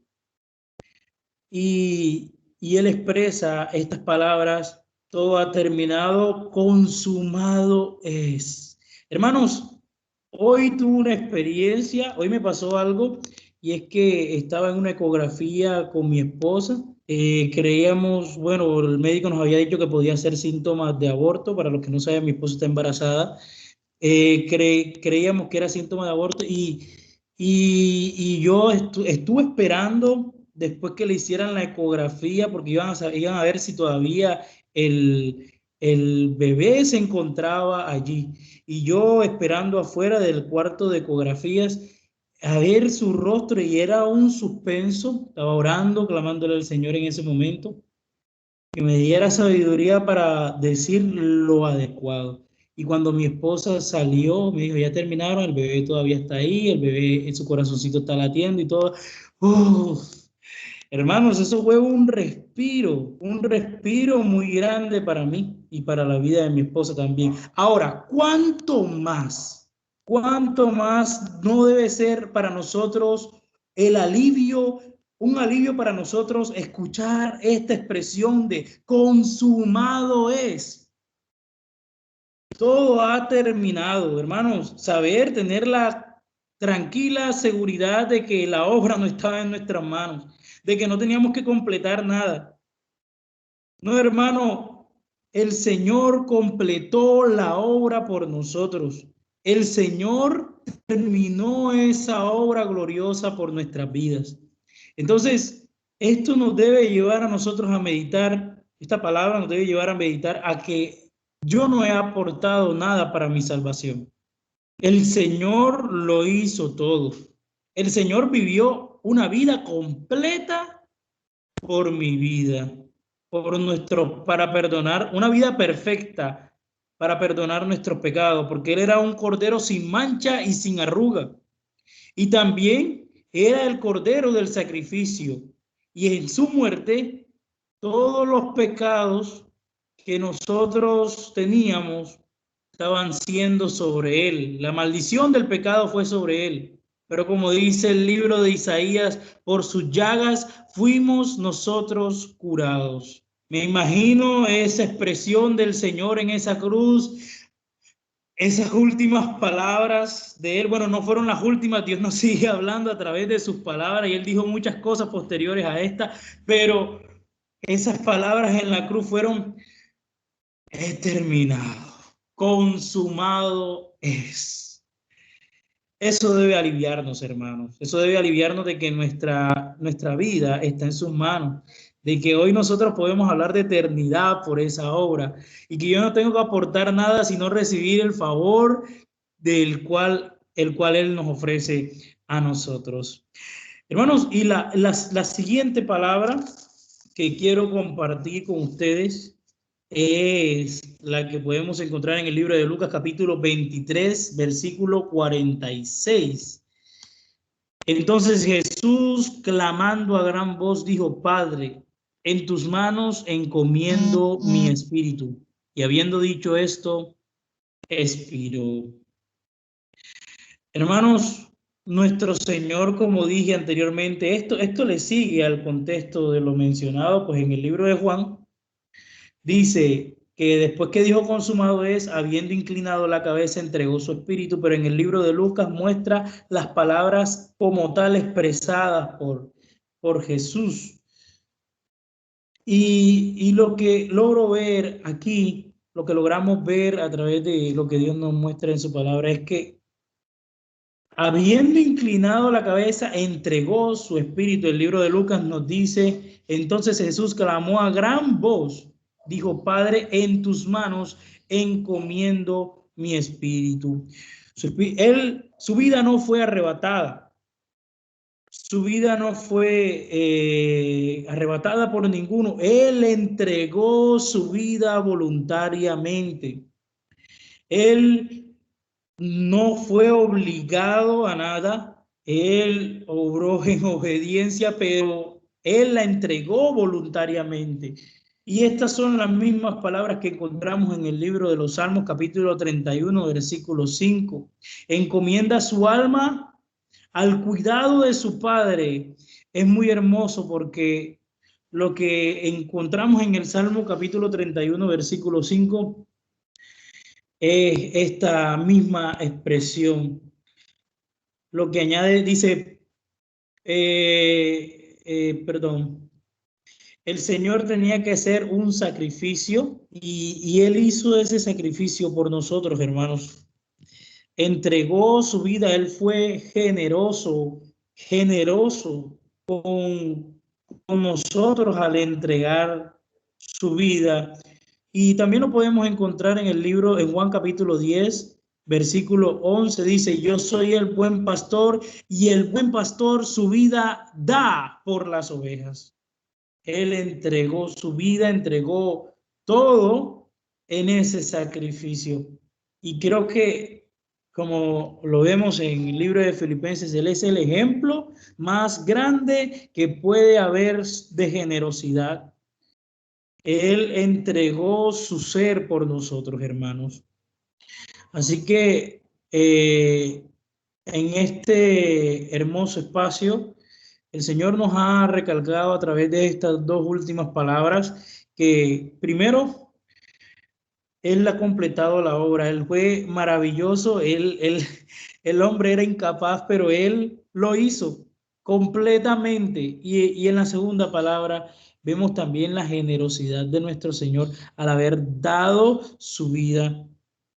y Él expresa estas palabras: todo ha terminado, consumado es. Hermanos, hoy tuve una experiencia, hoy me pasó algo, y es que estaba en una ecografía con mi esposa. Creíamos, bueno, el médico nos había dicho que podía ser síntomas de aborto. Para los que no saben, mi esposa está embarazada. Creíamos que era síntoma de aborto y yo estuve esperando después que le hicieran la ecografía, porque iban a ver si todavía el bebé se encontraba allí. Y yo esperando afuera del cuarto de ecografías a ver su rostro, y era un suspenso. Estaba orando, clamándole al Señor en ese momento, que me diera sabiduría para decir lo adecuado. Y cuando mi esposa salió, me dijo: ya terminaron, el bebé todavía está ahí, el bebé en su corazoncito está latiendo y todo. Hermanos, eso fue un respiro muy grande para mí y para la vida de mi esposa también. Ahora, ¿cuánto más no debe ser para nosotros el alivio, un alivio para nosotros escuchar esta expresión de consumado es? Todo ha terminado, hermanos. Saber, tener la tranquila seguridad de que la obra no estaba en nuestras manos, de que no teníamos que completar nada. No, hermano, el Señor completó la obra por nosotros. El Señor terminó esa obra gloriosa por nuestras vidas. Entonces, esto nos debe llevar a nosotros a meditar, esta palabra nos debe llevar a meditar a que yo no he aportado nada para mi salvación. El Señor lo hizo todo. El Señor vivió una vida completa por mi vida, para perdonar, una vida perfecta para perdonar nuestros pecados, porque Él era un cordero sin mancha y sin arruga. Y también era el cordero del sacrificio. Y en su muerte, todos los pecados que nosotros teníamos estaban siendo sobre Él. La maldición del pecado fue sobre Él. Pero como dice el libro de Isaías, por sus llagas fuimos nosotros curados. Me imagino esa expresión del Señor en esa cruz, esas últimas palabras de Él. Bueno, no fueron las últimas, Dios nos sigue hablando a través de sus palabras y Él dijo muchas cosas posteriores a esta, pero esas palabras en la cruz fueron: he terminado, consumado es. Eso debe aliviarnos, hermanos. Eso debe aliviarnos de que nuestra vida está en sus manos, de que hoy nosotros podemos hablar de eternidad por esa obra y que yo no tengo que aportar nada sino recibir el favor el cual Él nos ofrece a nosotros. Hermanos, y la siguiente palabra que quiero compartir con ustedes es la que podemos encontrar en el libro de Lucas, capítulo 23, versículo 46. Entonces Jesús, clamando a gran voz, dijo: Padre, en tus manos encomiendo mi espíritu. Y habiendo dicho esto, expiró. Hermanos, nuestro Señor, como dije anteriormente, esto le sigue al contexto de lo mencionado, pues en el libro de Juan dice que después que dijo consumado es, habiendo inclinado la cabeza, entregó su espíritu. Pero en el libro de Lucas muestra las palabras como tal expresadas por Jesús. Y lo que logro ver aquí, lo que logramos ver a través de lo que Dios nos muestra en su palabra, es que habiendo inclinado la cabeza, entregó su espíritu. El libro de Lucas nos dice: entonces Jesús clamó a gran voz, dijo: Padre, en tus manos encomiendo mi espíritu. Su vida no fue arrebatada. Su vida no fue arrebatada por ninguno. Él entregó su vida voluntariamente. Él no fue obligado a nada. Él obró en obediencia, pero Él la entregó voluntariamente. Y estas son las mismas palabras que encontramos en el libro de los Salmos, capítulo 31, versículo 5. Encomienda su alma al cuidado de su padre. Es muy hermoso porque lo que encontramos en el Salmo capítulo 31, versículo 5, es esta misma expresión. Lo que añade, dice, perdón, el Señor tenía que hacer un sacrificio y Él hizo ese sacrificio por nosotros, hermanos. Entregó su vida, Él fue generoso con nosotros al entregar su vida. Y también lo podemos encontrar en el libro, en Juan capítulo 10, versículo 11, dice, yo soy el buen pastor y el buen pastor su vida da por las ovejas. Él entregó su vida, entregó todo en ese sacrificio. Y creo que, como lo vemos en el libro de Filipenses, Él es el ejemplo más grande que puede haber de generosidad. Él entregó su ser por nosotros, hermanos. Así que en este hermoso espacio, el Señor nos ha recalcado a través de estas dos últimas palabras que primero, Él ha completado la obra, Él fue maravilloso, el hombre era incapaz, pero Él lo hizo completamente. Y en la segunda palabra vemos también la generosidad de nuestro Señor al haber dado su vida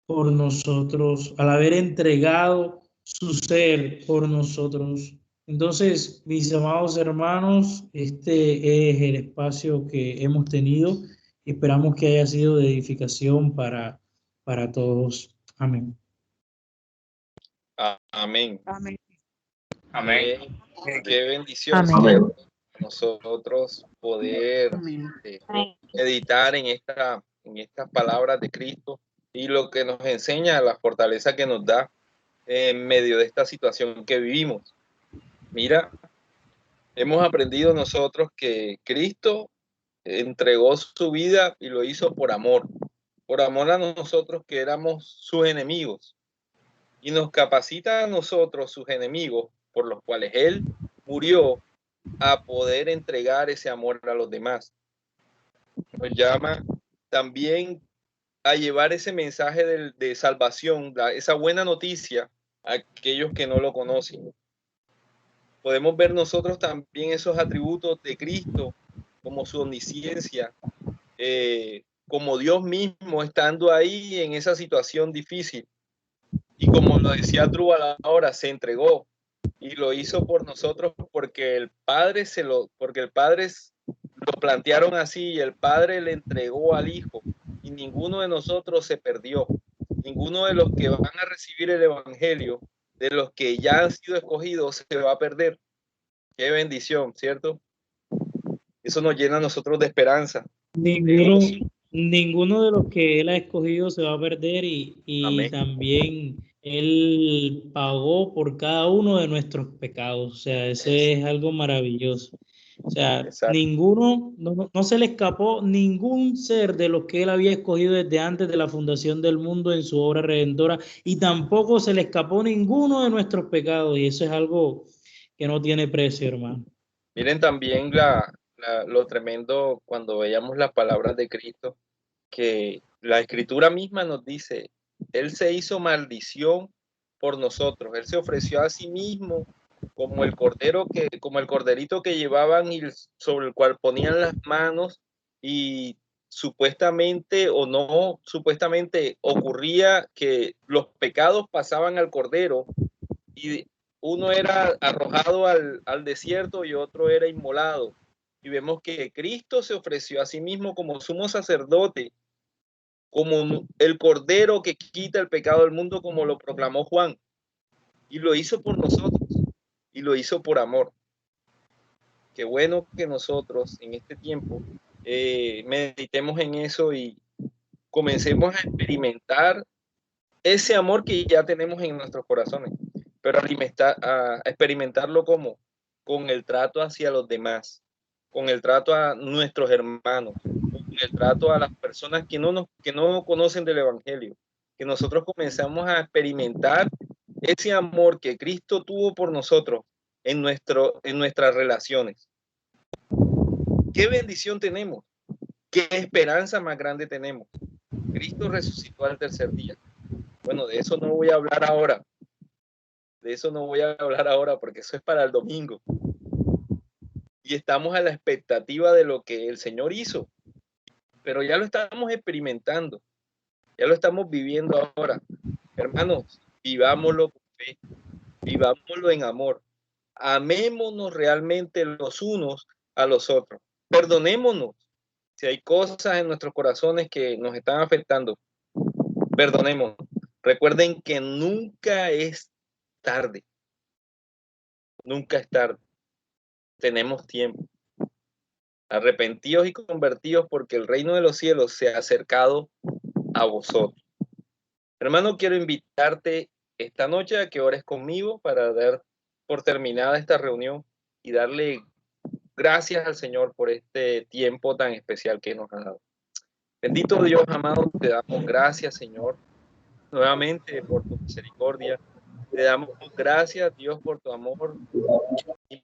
por nosotros, al haber entregado su ser por nosotros. Entonces, mis amados hermanos, este es el espacio que hemos tenido. Esperamos que haya sido de edificación para todos. Amén. Amén. Amén. Amén. Qué bendición, Amén. Señor, nosotros poder Amén. meditar en estas palabras de Cristo y lo que nos enseña, la fortaleza que nos da en medio de esta situación que vivimos. Mira, hemos aprendido nosotros que Cristo entregó su vida y lo hizo por amor a nosotros que éramos sus enemigos, y nos capacita a nosotros, sus enemigos, por los cuales Él murió, a poder entregar ese amor a los demás. Nos llama también a llevar ese mensaje de salvación, esa buena noticia a aquellos que no lo conocen. Podemos ver nosotros también esos atributos de Cristo, como su omnisciencia, como Dios mismo estando ahí en esa situación difícil. Y como lo decía Drúbal ahora, se entregó y lo hizo por nosotros porque el Padre lo plantearon así, y el Padre le entregó al Hijo, y ninguno de nosotros se perdió. Ninguno de los que van a recibir el Evangelio, de los que ya han sido escogidos, se va a perder. Qué bendición, ¿cierto? Eso nos llena a nosotros de esperanza. Ninguno de los que Él ha escogido se va a perder y también Él pagó por cada uno de nuestros pecados. O sea, ese es algo maravilloso. O sea, Exacto. no se le escapó ningún ser de los que Él había escogido desde antes de la fundación del mundo en su obra redentora, y tampoco se le escapó ninguno de nuestros pecados, y eso es algo que no tiene precio, hermano. Miren también lo tremendo cuando veíamos las palabras de Cristo, que la Escritura misma nos dice, Él se hizo maldición por nosotros, Él se ofreció a sí mismo como el corderito que llevaban y sobre el cual ponían las manos, y supuestamente o no supuestamente ocurría que los pecados pasaban al cordero y uno era arrojado al desierto y otro era inmolado. Y vemos que Cristo se ofreció a sí mismo como sumo sacerdote, como el cordero que quita el pecado del mundo, como lo proclamó Juan, y lo hizo por nosotros y lo hizo por amor. Qué bueno que nosotros en este tiempo meditemos en eso y comencemos a experimentar ese amor que ya tenemos en nuestros corazones, pero a experimentarlo como con el trato hacia los demás, con el trato a nuestros hermanos, con el trato a las personas que no conocen del Evangelio, que nosotros comenzamos a experimentar ese amor que Cristo tuvo por nosotros en nuestras relaciones. ¿Qué bendición tenemos? ¿Qué esperanza más grande tenemos? Cristo resucitó al tercer día. Bueno, de eso no voy a hablar ahora. De eso no voy a hablar ahora porque eso es para el domingo. Y estamos a la expectativa de lo que el Señor hizo. Pero ya lo estamos experimentando. Ya lo estamos viviendo ahora. Hermanos, vivámoslo con fe. Vivámoslo en amor. Amémonos realmente los unos a los otros. Perdonémonos. Si hay cosas en nuestros corazones que nos están afectando, perdonémonos. Recuerden que nunca es tarde. Nunca es tarde. Tenemos tiempo. Arrepentidos y convertidos porque el reino de los cielos se ha acercado a vosotros. Hermano, quiero invitarte esta noche a que ores conmigo para dar por terminada esta reunión y darle gracias al Señor por este tiempo tan especial que nos ha dado. Bendito Dios, amado, te damos gracias, Señor, nuevamente por tu misericordia. Te damos gracias, Dios, por tu amor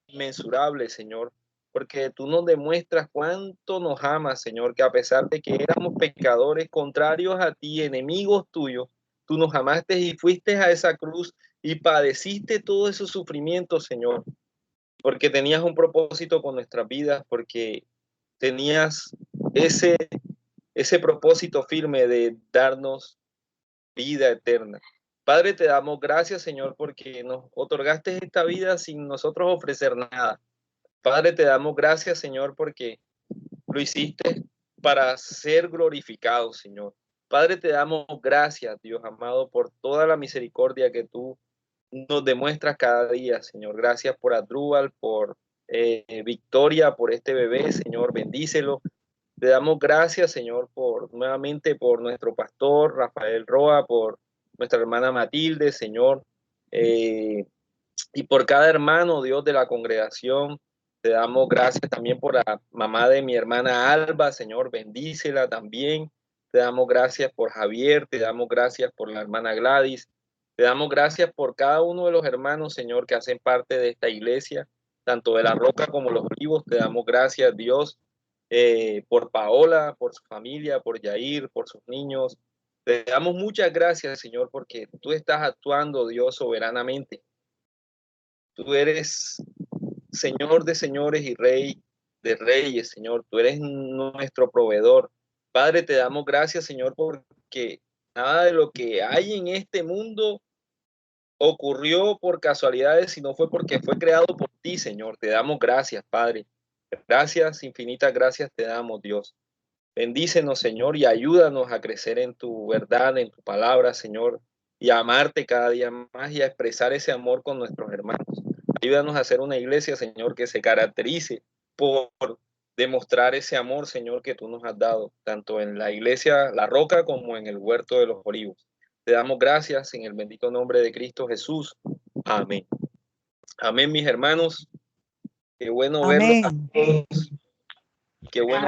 inmensurable, Señor, porque tú nos demuestras cuánto nos amas, Señor, que a pesar de que éramos pecadores contrarios a ti, enemigos tuyos, tú nos amaste y fuiste a esa cruz y padeciste todos esos sufrimientos, Señor, porque tenías un propósito con nuestras vidas, porque tenías ese propósito firme de darnos vida eterna. Padre, te damos gracias, Señor, porque nos otorgaste esta vida sin nosotros ofrecer nada. Padre, te damos gracias, Señor, porque lo hiciste para ser glorificado, Señor. Padre, te damos gracias, Dios amado, por toda la misericordia que tú nos demuestras cada día, Señor. Gracias por Adrúbal, por Victoria, por este bebé, Señor, bendícelo. Te damos gracias, Señor, nuevamente por nuestro pastor Rafael Roa, por nuestra hermana Matilde, Señor, y por cada hermano, Dios, de la congregación. Te damos gracias también por la mamá de mi hermana Alba, Señor, bendícela también. Te damos gracias por Javier, te damos gracias por la hermana Gladys. Te damos gracias por cada uno de los hermanos, Señor, que hacen parte de esta iglesia, tanto de La Roca como Los Olivos. Te damos gracias, Dios, por Paola, por su familia, por Yair, por sus niños. Te damos muchas gracias, Señor, porque tú estás actuando, Dios, soberanamente. Tú eres Señor de señores y Rey de reyes, Señor. Tú eres nuestro proveedor. Padre, te damos gracias, Señor, porque nada de lo que hay en este mundo ocurrió por casualidades, sino fue porque fue creado por ti, Señor. Te damos gracias, Padre. Gracias, infinitas gracias te damos, Dios. Bendícenos, Señor, y ayúdanos a crecer en tu verdad, en tu palabra, Señor, y a amarte cada día más y a expresar ese amor con nuestros hermanos. Ayúdanos a hacer una iglesia, Señor, que se caracterice por demostrar ese amor, Señor, que tú nos has dado, tanto en la iglesia La Roca como en el Huerto de los Olivos. Te damos gracias en el bendito nombre de Cristo Jesús. Amén. Amén, mis hermanos. Qué bueno verlos a todos. Qué bueno